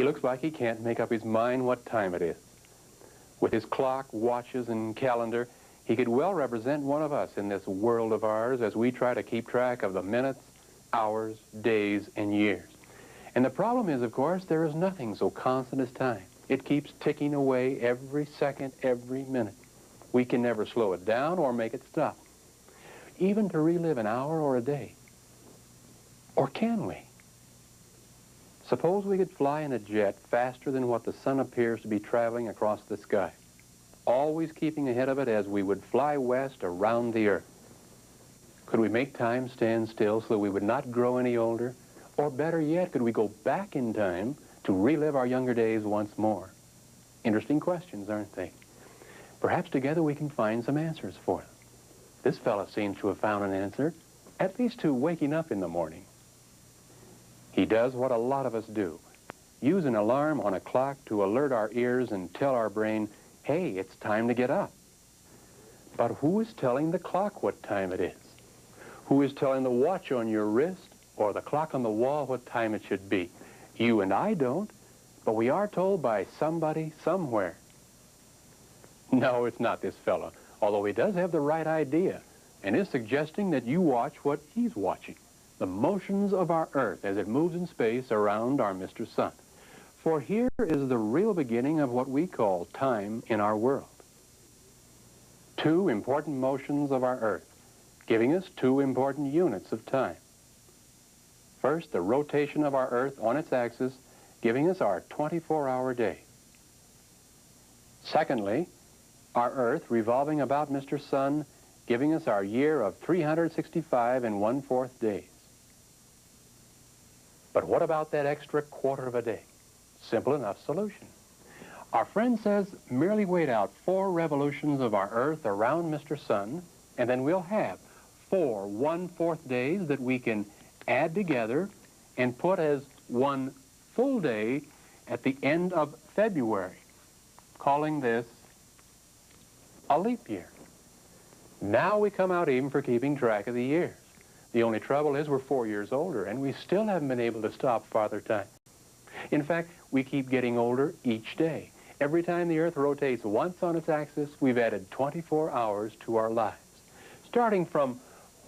looks like he can't make up his mind what time it is. With his clock, watches, and calendar, he could well represent one of us in this world of ours as we try to keep track of the minutes, hours, days, and years. And the problem is, of course, there is nothing so constant as time. It keeps ticking away every second, every minute. We can never slow it down or make it stop. Even to relive an hour or a day. Or can we? Suppose we could fly in a jet faster than what the sun appears to be traveling across the sky, always keeping ahead of it as we would fly west around the earth. Could we make time stand still so that we would not grow any older? Or better yet, could we go back in time to relive our younger days once more? Interesting questions, aren't they? Perhaps together we can find some answers for them. This fellow seems to have found an answer, at least to waking up in the morning. He does what a lot of us do. Use an alarm on a clock to alert our ears and tell our brain, hey, it's time to get up. But who is telling the clock what time it is? Who is telling the watch on your wrist or the clock on the wall what time it should be? You and I don't, but we are told by somebody somewhere. No, it's not this fellow, although he does have the right idea and is suggesting that you watch what he's watching, the motions of our Earth as it moves in space around our Mr. Sun. For here is the real beginning of what we call time in our world. Two important motions of our Earth, giving us two important units of time. First, the rotation of our Earth on its axis, giving us our 24-hour day. Secondly, our Earth revolving about Mr. Sun, giving us our year of 365 1/4 days. But what about that extra quarter of a day? Simple enough solution. Our friend says merely wait out 4 revolutions of our Earth around Mr. Sun, and then we'll have 4 1/4 days that we can add together and put as one full day at the end of February, calling this a leap year. Now we come out even for keeping track of the years. The only trouble is we're 4 years older, and we still haven't been able to stop Father Time. In fact, we keep getting older each day. Every time the Earth rotates once on its axis, we've added 24 hours to our lives. Starting from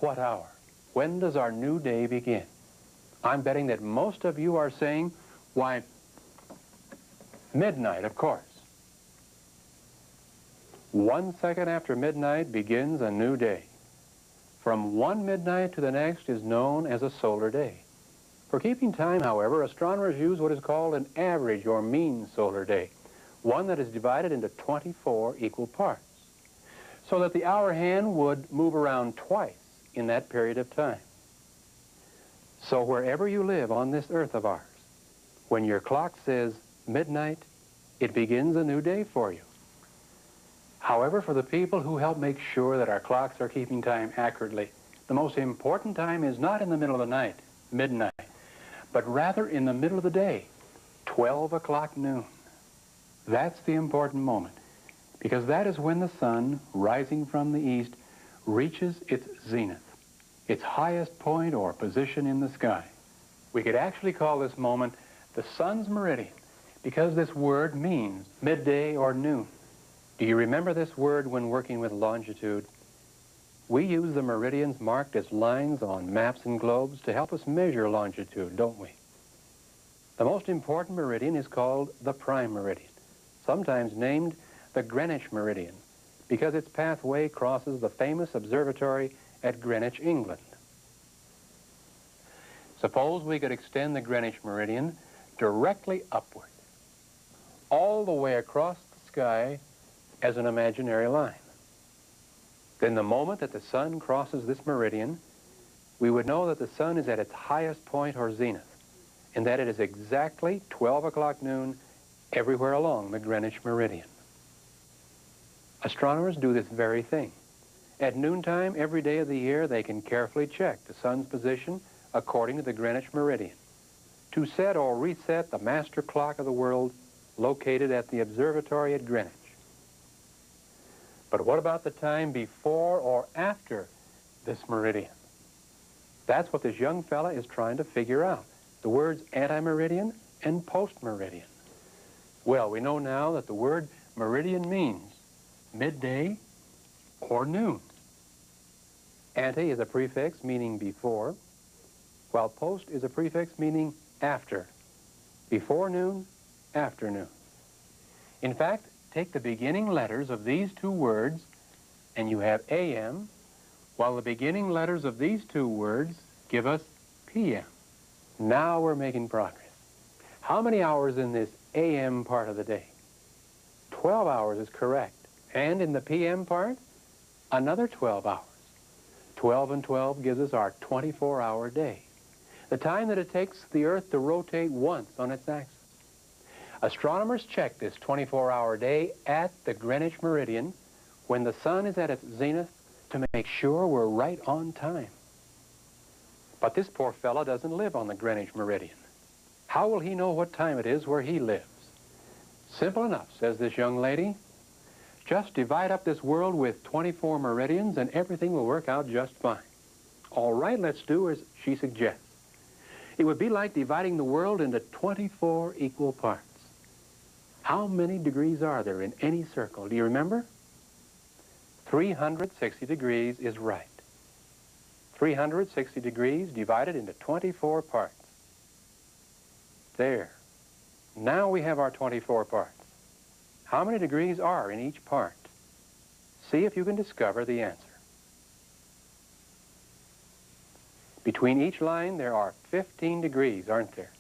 what hour? When does our new day begin? I'm betting that most of you are saying, why, midnight, of course. 1 second after midnight begins a new day. From one midnight to the next is known as a solar day. For keeping time, however, astronomers use what is called an average or mean solar day, one that is divided into 24 equal parts, so that the hour hand would move around twice in that period of time. So wherever you live on this earth of ours, when your clock says midnight, it begins a new day for you. However, for the people who help make sure that our clocks are keeping time accurately, the most important time is not in the middle of the night, midnight, but rather in the middle of the day, 12 o'clock noon. That's the important moment, because that is when the sun, rising from the east, reaches its zenith, its highest point or position in the sky. We could actually call this moment the sun's meridian, because this word means midday or noon. Do you remember this word when working with longitude? We use the meridians marked as lines on maps and globes to help us measure longitude, don't we? The most important meridian is called the prime meridian, sometimes named the Greenwich meridian, because its pathway crosses the famous observatory at Greenwich, England. Suppose we could extend the Greenwich meridian directly upward, all the way across the sky as an imaginary line. Then the moment that the sun crosses this meridian, we would know that the sun is at its highest point or zenith, and that it is exactly 12 o'clock noon everywhere along the Greenwich meridian. Astronomers do this very thing. At noontime every day of the year, they can carefully check the sun's position according to the Greenwich meridian to set or reset the master clock of the world located at the observatory at Greenwich. But what about the time before or after this meridian? That's what this young fella is trying to figure out. The words anti-meridian and post-meridian? Well, we know now that the word meridian means midday or noon. Ante is a prefix meaning before, while post is a prefix meaning after. Before noon, after noon. In fact, take the beginning letters of these two words and you have AM, while the beginning letters of these two words give us PM. Now we're making progress. How many hours in this AM part of the day? 12 hours is correct. And in the PM part, another 12 hours. 12 and 12 gives us our 24-hour day, the time that it takes the Earth to rotate once on its axis. Astronomers check this 24-hour day at the Greenwich Meridian when the sun is at its zenith to make sure we're right on time. But this poor fellow doesn't live on the Greenwich Meridian. How will he know what time it is where he lives? Simple enough, says this young lady. Just divide up this world with 24 meridians and everything will work out just fine. All right, let's do as she suggests. It would be like dividing the world into 24 equal parts. How many degrees are there in any circle? Do you remember? 360 degrees is right. 360 degrees divided into 24 parts. There. Now we have our 24 parts. How many degrees are in each part? See if you can discover the answer. Between each line, there are 15 degrees, aren't there?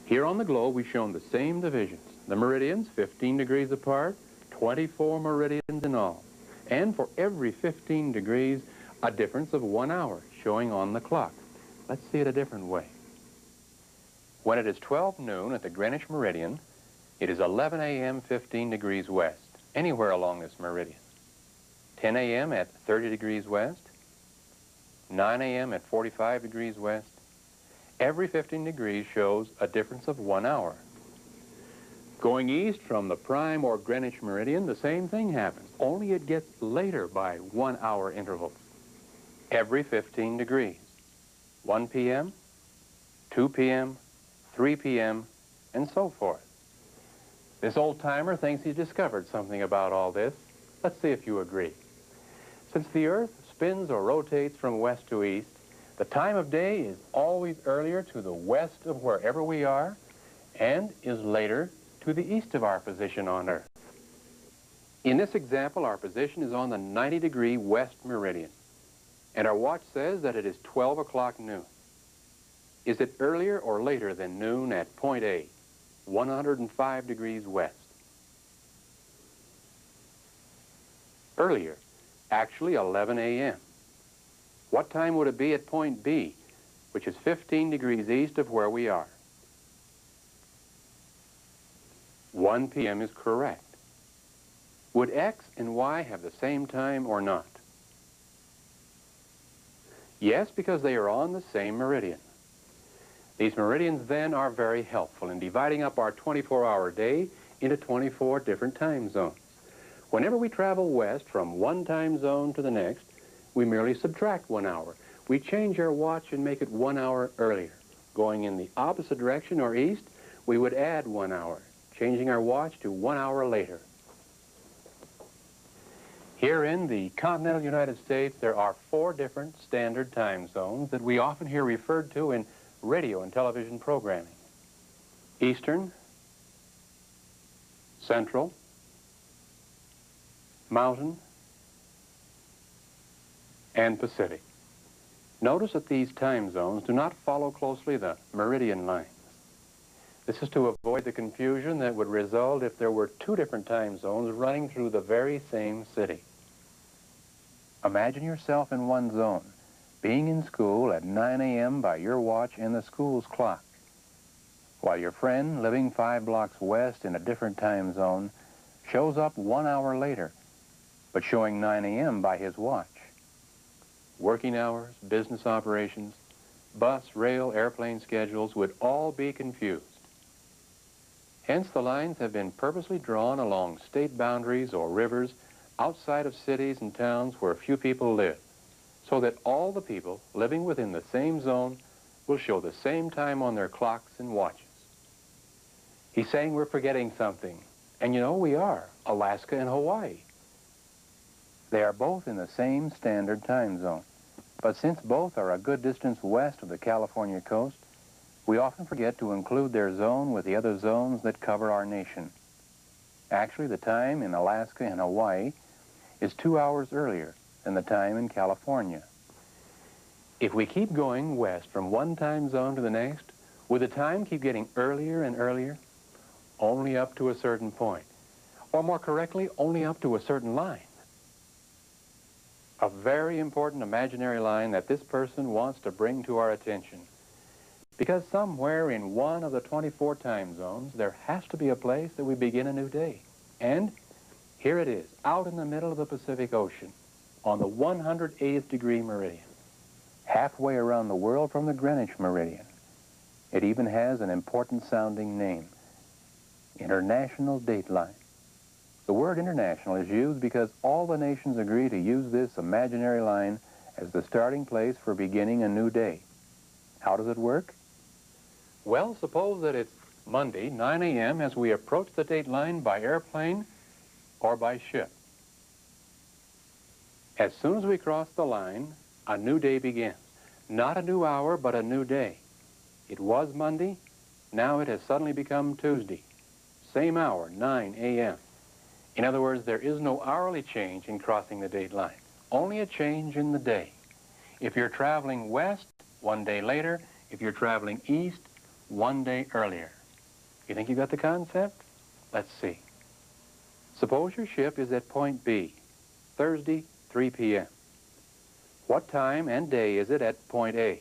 Here on the globe, we've shown the same divisions. The meridians, 15 degrees apart, 24 meridians in all. And for every 15 degrees, a difference of 1 hour showing on the clock. Let's see it a different way. When it is 12 noon at the Greenwich Meridian, it is 11 a.m. 15 degrees west, anywhere along this meridian. 10 a.m. at 30 degrees west, 9 a.m. at 45 degrees west. Every 15 degrees shows a difference of 1 hour. Going east from the prime or Greenwich Meridian, the same thing happens, only it gets later by 1 hour intervals. Every 15 degrees. 1 p.m., 2 p.m., 3 p.m., and so forth. This old-timer thinks he's discovered something about all this. Let's see if you agree. Since the Earth spins or rotates from west to east, the time of day is always earlier to the west of wherever we are and is later to the east of our position on Earth. In this example, our position is on the 90-degree west meridian, and our watch says that it is 12 o'clock noon. Is it earlier or later than noon at point A, 105 degrees west? Earlier, actually 11 a.m. What time would it be at point B, which is 15 degrees east of where we are? 1 p.m. is correct. Would X and Y have the same time or not? Yes, because they are on the same meridian. These meridians then are very helpful in dividing up our 24-hour day into 24 different time zones. Whenever we travel west from one time zone to the next, we merely subtract 1 hour. We change our watch and make it 1 hour earlier. Going in the opposite direction or east, we would add 1 hour, changing our watch to 1 hour later. Here in the continental United States, there are 4 different standard time zones that we often hear referred to in radio and television programming. Eastern, Central, Mountain, and Pacific. Notice that these time zones do not follow closely the meridian lines. This is to avoid the confusion that would result if there were 2 different time zones running through the very same city. Imagine yourself in one zone, being in school at 9 a.m. by your watch and the school's clock, while your friend, living 5 blocks west in a different time zone, shows up 1 hour later, but showing 9 a.m. by his watch. Working hours, business operations, bus, rail, airplane schedules would all be confused. Hence, the lines have been purposely drawn along state boundaries or rivers outside of cities and towns where few people live, so that all the people living within the same zone will show the same time on their clocks and watches. He's saying we're forgetting something. And you know, we are. Alaska and Hawaii. They are both in the same standard time zone. But since both are a good distance west of the California coast, we often forget to include their zone with the other zones that cover our nation. Actually, the time in Alaska and Hawaii is 2 hours earlier than the time in California. If we keep going west from one time zone to the next, will the time keep getting earlier and earlier? Only up to a certain point. Or more correctly, only up to a certain line. A very important imaginary line that this person wants to bring to our attention. Because somewhere in one of the 24 time zones, there has to be a place that we begin a new day. And here it is, out in the middle of the Pacific Ocean, on the 180th degree meridian, halfway around the world from the Greenwich meridian. It even has an important sounding name, International Dateline. The word international is used because all the nations agree to use this imaginary line as the starting place for beginning a new day. How does it work? Well, suppose that it's Monday, 9 a.m. as we approach the date line by airplane or by ship. As soon as we cross the line, a new day begins. Not a new hour, but a new day. It was Monday, now it has suddenly become Tuesday. Same hour, 9 a.m. In other words, there is no hourly change in crossing the date line, only a change in the day. If you're traveling west, 1 day later. If you're traveling east, 1 day earlier. You think you got the concept? Let's see. Suppose your ship is at point B, Thursday, 3 p.m. What time and day is it at point A?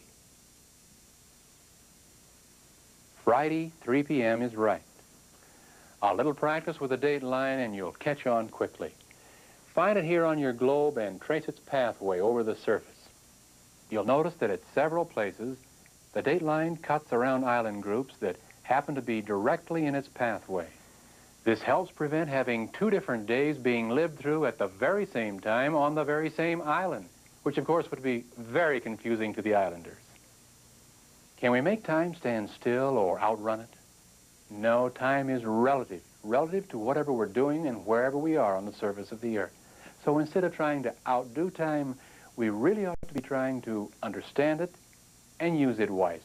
Friday, 3 p.m. is right. A little practice with the date line and you'll catch on quickly. Find it here on your globe and trace its pathway over the surface. You'll notice that at several places, the date line cuts around island groups that happen to be directly in its pathway. This helps prevent having two different days being lived through at the very same time on the very same island, which of course would be very confusing to the islanders. Can we make time stand still or outrun it? No, time is relative to whatever we're doing and wherever we are on the surface of the earth. So instead of trying to outdo time, we really ought to be trying to understand it and use it wisely.